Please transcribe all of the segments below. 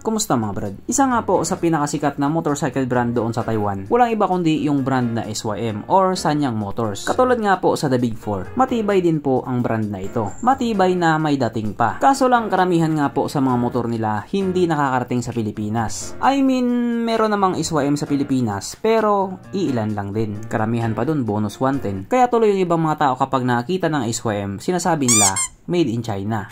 Kumusta mga brad? Isa nga po sa pinakasikat na motorcycle brand doon sa Taiwan. Walang iba kundi yung brand na SYM or Sanyang Motors. Katulad nga po sa The Big Four, matibay din po ang brand na ito. Matibay na may dating pa. Kaso lang karamihan nga po sa mga motor nila hindi nakakarating sa Pilipinas. I mean, meron namang SYM sa Pilipinas pero iilan lang din. Karamihan pa dun bonus 110. Kaya tuloy yung ibang mga tao kapag nakakita ng SYM, sinasabi nila made in China.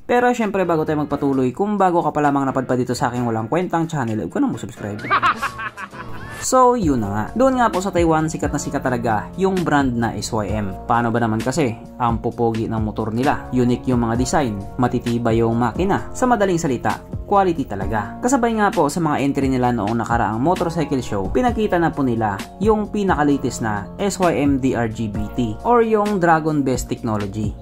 Pero syempre bago tayo magpatuloy, kung bago ka pa lamang napadpad dito sa aking walang kwentang channel, huwag ka nang subscribe. So yun na nga, doon nga po sa Taiwan sikat na sikat talaga yung brand na SYM. Paano ba naman kasi? Ang pupogi ng motor nila, unique yung mga design, matitibay yung makina. Sa madaling salita, quality talaga. Kasabay nga po sa mga entry nila noong nakaraang motorcycle show, pinakita na po nila yung pinaka-latest na SYM DRGBT or yung Dragon Best Technology.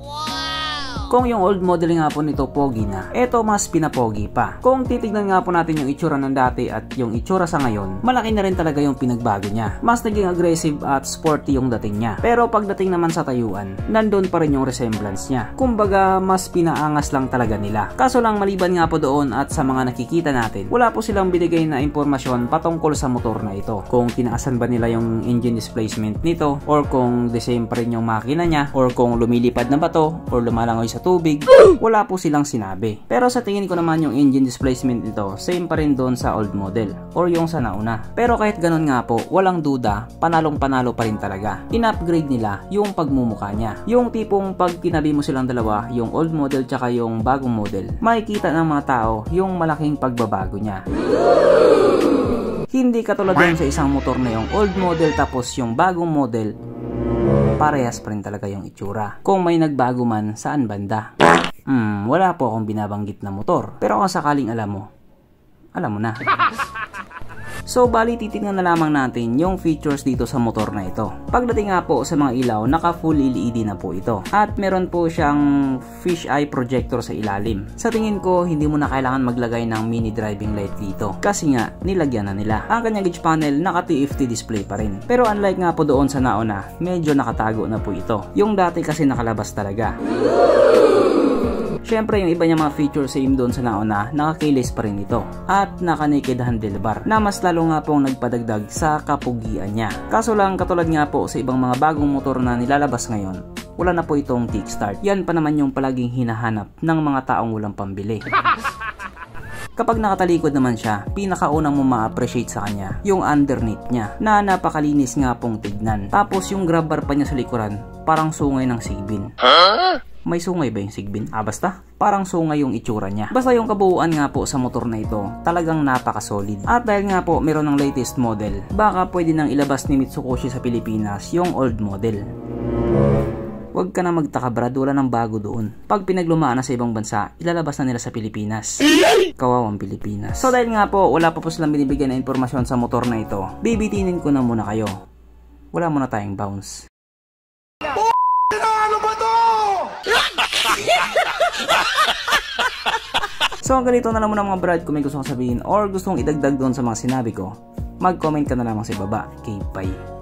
Kung yung old model nga po nito pogi na, eto mas pinapogi pa. Kung titignan nga po natin yung itsura ng dati at yung itsura sa ngayon, malaki na rin talaga yung pinagbago niya. Mas naging aggressive at sporty yung dating niya. Pero pagdating naman sa tayuan, nandun pa rin yung resemblance niya. Kumbaga, mas pinaangas lang talaga nila. Kaso lang maliban nga po doon at sa mga nakikita natin, wala po silang binigay na impormasyon patungkol sa motor na ito. Kung tinaasan ba nila yung engine displacement nito, or kung the same pa rin yung makina niya, or kung lumilipad na ba to, or lumalangoy sa tubig, wala po silang sinabi. Pero sa tingin ko naman yung engine displacement nito, same pa rin doon sa old model, or yung sa nauna. Pero kahit ganun nga po, walang duda, panalong-panalo pa rin talaga. In-upgrade nila yung pagmumukha niya. Yung tipong pag tinabi mo silang dalawa, yung old model tsaka yung bagong model, makikita ng mga tao yung malaking pagbabago niya. Hindi katulad din sa isang motor na yung old model tapos yung bagong model, parehas pa rin talaga yung itsura. Kung may nagbago man, saan banda? Wala po akong binabanggit na motor. Pero kung sakaling alam mo na. So, bali titingnan na lamang natin yung features dito sa motor na ito. Pagdating nga po sa mga ilaw, naka full LED na po ito. At meron po siyang fish eye projector sa ilalim. Sa tingin ko, hindi mo na kailangan maglagay ng mini driving light dito. Kasi nga, nilagyan na nila. Ang kanyang gauge panel, naka TFT display pa rin. Pero unlike nga po doon sa nauna, medyo nakatago na po ito. Yung dati kasi nakalabas talaga. Syempre yung iba niya mga feature same doon sa nauna, naka-keyless pa rin ito. At naka-naked handlebar na mas lalo nga pong nagpadagdag sa kapugian niya. Kaso lang katulad nga po sa ibang mga bagong motor na nilalabas ngayon, wala na po itong kickstart. Yan pa naman yung palaging hinahanap ng mga taong walang pambili. Kapag nakatalikod naman siya, pinakaunang mo ma-appreciate sa kanya yung underneath niya na napakalinis nga pong tignan. Tapos yung grab bar pa niya sa likuran, parang sungay ng sigbin. May sungay ba yung sigbin? Basta parang sungay yung itsura niya. Basta yung kabuuan nga po sa motor na ito, talagang napaka-solid. At dahil nga po meron ng latest model, baka pwede nang ilabas ni Mitsukoshi sa Pilipinas yung old model. Huwag ka na magtaka brad, wala nang bago doon. Pag pinaglumaan na sa ibang bansa, ilalabas na nila sa Pilipinas. Kawawang Pilipinas. So dahil nga po, wala pa po silang binibigyan na informasyon sa motor na ito, bibitinin ko na muna kayo. Wala muna tayong bounce. Ano ba to? So hanggang dito na lang muna mga brad. Kung may gusto kong sabihin or gusto kong idagdag doon sa mga sinabi ko, mag-comment ka na lamang sa ibaba. Okay, bye.